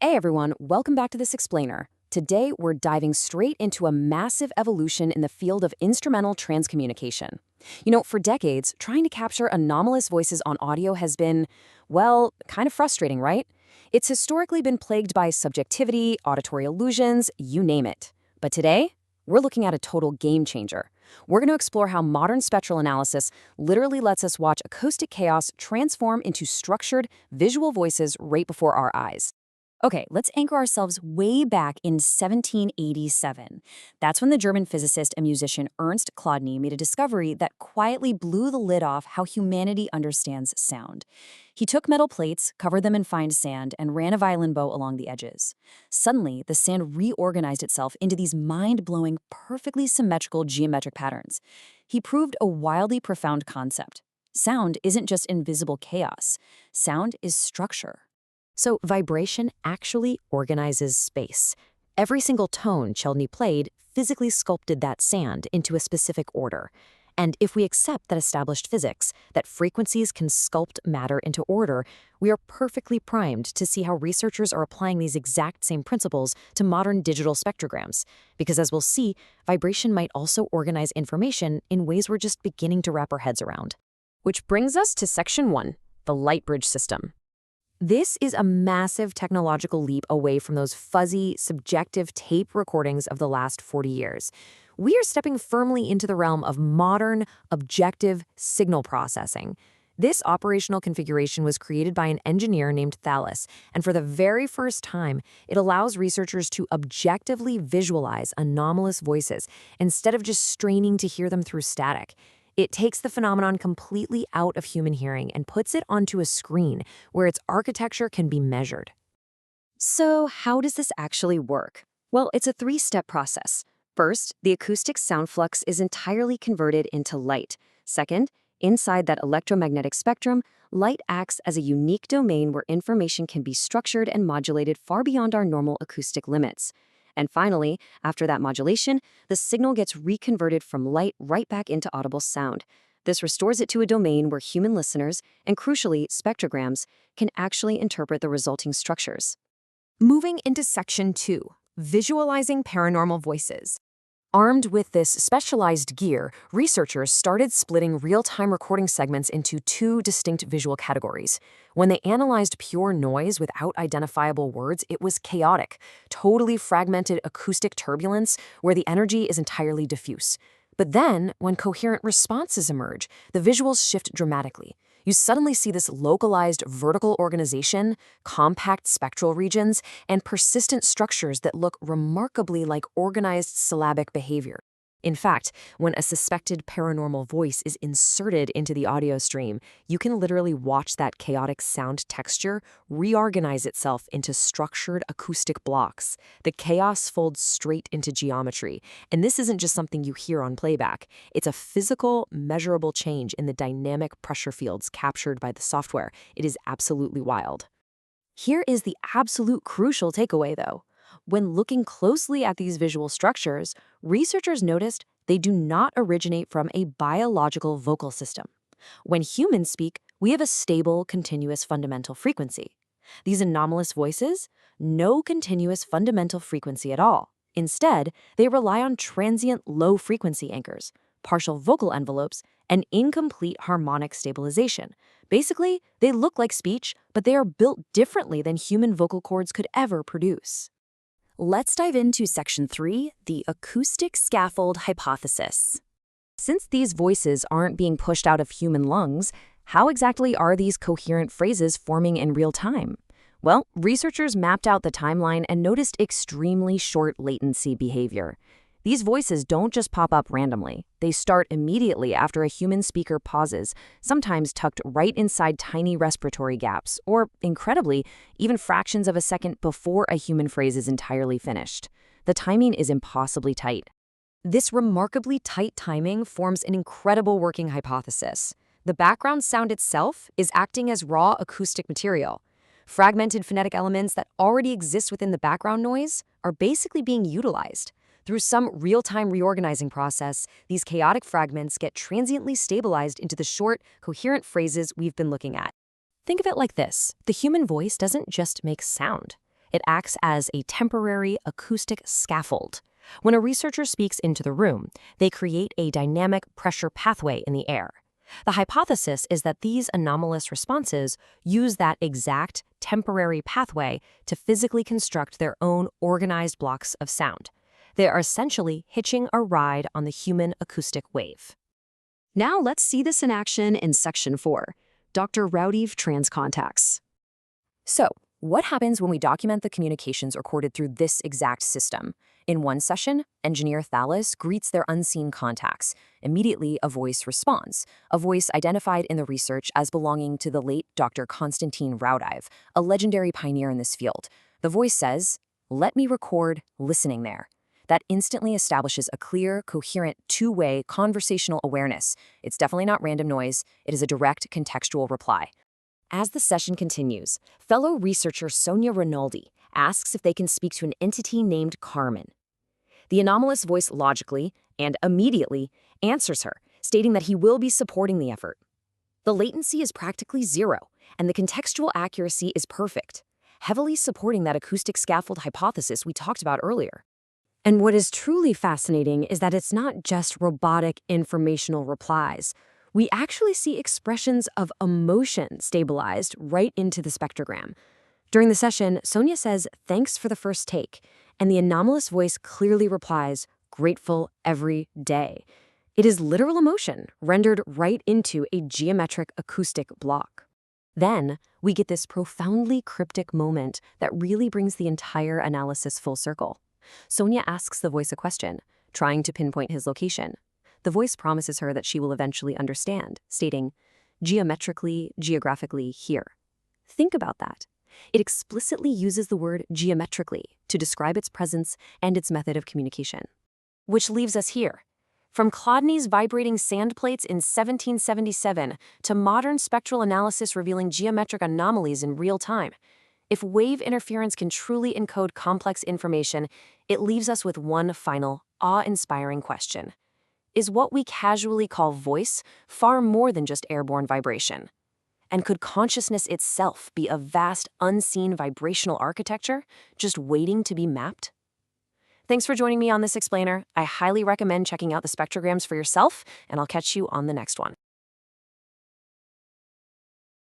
Hey everyone, welcome back to This Explainer. Today we're diving straight into a massive evolution in the field of instrumental transcommunication. For decades, trying to capture anomalous voices on audio has been, well, kind of frustrating, right? It's historically been plagued by subjectivity, auditory illusions, you name it. But today, we're looking at a total game changer. We're going to explore how modern spectral analysis literally lets us watch acoustic chaos transform into structured, visual voices right before our eyes. Okay, let's anchor ourselves way back in 1787. That's when the German physicist and musician Ernst Chladni made a discovery that quietly blew the lid off how humanity understands sound. He took metal plates, covered them in fine sand, and ran a violin bow along the edges. Suddenly, the sand reorganized itself into these mind-blowing, perfectly symmetrical geometric patterns. He proved a wildly profound concept. Sound isn't just invisible chaos. Sound is structure. So vibration actually organizes space. Every single tone Chladni played physically sculpted that sand into a specific order. And if we accept that established physics, that frequencies can sculpt matter into order, we are perfectly primed to see how researchers are applying these exact same principles to modern digital spectrograms. Because as we'll see, vibration might also organize information in ways we're just beginning to wrap our heads around. Which brings us to Section 1, the light bridge system. This is a massive technological leap away from those fuzzy, subjective tape recordings of the last 40 years. We are stepping firmly into the realm of modern, objective signal processing. This operational configuration was created by an engineer named Thales, and for the very first time, it allows researchers to objectively visualize anomalous voices instead of just straining to hear them through static. It takes the phenomenon completely out of human hearing and puts it onto a screen where its architecture can be measured. So how does this actually work? Well, it's a three-step process. First, the acoustic sound flux is entirely converted into light. Second, inside that electromagnetic spectrum, light acts as a unique domain where information can be structured and modulated far beyond our normal acoustic limits. And finally, after that modulation, the signal gets reconverted from light right back into audible sound. This restores it to a domain where human listeners, and crucially, spectrograms, can actually interpret the resulting structures. Moving into Section 2, visualizing paranormal voices. Armed with this specialized gear, researchers started splitting real-time recording segments into two distinct visual categories. When they analyzed pure noise without identifiable words, it was chaotic, totally fragmented acoustic turbulence where the energy is entirely diffuse. But then, when coherent responses emerge, the visuals shift dramatically. You suddenly see this localized vertical organization, compact spectral regions, and persistent structures that look remarkably like organized syllabic behavior. In fact, when a suspected paranormal voice is inserted into the audio stream, you can literally watch that chaotic sound texture reorganize itself into structured acoustic blocks. The chaos folds straight into geometry, and this isn't just something you hear on playback. It's a physical, measurable change in the dynamic pressure fields captured by the software. It is absolutely wild. Here is the absolute crucial takeaway, though. When looking closely at these visual structures, researchers noticed they do not originate from a biological vocal system. When humans speak, we have a stable, continuous fundamental frequency. These anomalous voices, no continuous fundamental frequency at all. Instead, they rely on transient low-frequency anchors, partial vocal envelopes, and incomplete harmonic stabilization. Basically, they look like speech, but they are built differently than human vocal cords could ever produce. Let's dive into Section 3, the acoustic scaffold hypothesis. Since these voices aren't being pushed out of human lungs, how exactly are these coherent phrases forming in real time? Well, researchers mapped out the timeline and noticed extremely short latency behavior. These voices don't just pop up randomly. They start immediately after a human speaker pauses, sometimes tucked right inside tiny respiratory gaps, or, incredibly, even fractions of a second before a human phrase is entirely finished. The timing is impossibly tight. This remarkably tight timing forms an incredible working hypothesis. The background sound itself is acting as raw acoustic material. Fragmented phonetic elements that already exist within the background noise are basically being utilized. Through some real-time reorganizing process, these chaotic fragments get transiently stabilized into the short, coherent phrases we've been looking at. Think of it like this. The human voice doesn't just make sound. It acts as a temporary acoustic scaffold. When a researcher speaks into the room, they create a dynamic pressure pathway in the air. The hypothesis is that these anomalous responses use that exact temporary pathway to physically construct their own organized blocks of sound. They are essentially hitching a ride on the human acoustic wave. Now let's see this in action in Section 4, Dr. Raudive transcontacts. So, what happens when we document the communications recorded through this exact system? In one session, engineer Thalys greets their unseen contacts. Immediately, a voice responds, a voice identified in the research as belonging to the late Dr. Konstantin Raudive, a legendary pioneer in this field. The voice says, "Let me record listening there." That instantly establishes a clear, coherent, two-way conversational awareness. It's definitely not random noise. It is a direct contextual reply. As the session continues, fellow researcher Sonia Rinaldi asks if they can speak to an entity named Carmen. The anomalous voice logically and immediately answers her, stating that he will be supporting the effort. The latency is practically zero, and the contextual accuracy is perfect, heavily supporting that acoustic scaffold hypothesis we talked about earlier. And what is truly fascinating is that it's not just robotic informational replies. We actually see expressions of emotion stabilized right into the spectrogram. During the session, Sonia says, "Thanks for the first take," and the anomalous voice clearly replies, "Grateful every day." It is literal emotion rendered right into a geometric acoustic block. Then, we get this profoundly cryptic moment that really brings the entire analysis full circle. Sonia asks the voice a question, trying to pinpoint his location. The voice promises her that she will eventually understand, stating, geographically here." Think about that. It explicitly uses the word geometrically to describe its presence and its method of communication. Which leaves us here. From Chladni's vibrating sand plates in 1777 to modern spectral analysis revealing geometric anomalies in real time. If wave interference can truly encode complex information, it leaves us with one final, awe-inspiring question. Is what we casually call voice far more than just airborne vibration? And could consciousness itself be a vast, unseen vibrational architecture just waiting to be mapped? Thanks for joining me on this explainer. I highly recommend checking out the spectrograms for yourself, and I'll catch you on the next one.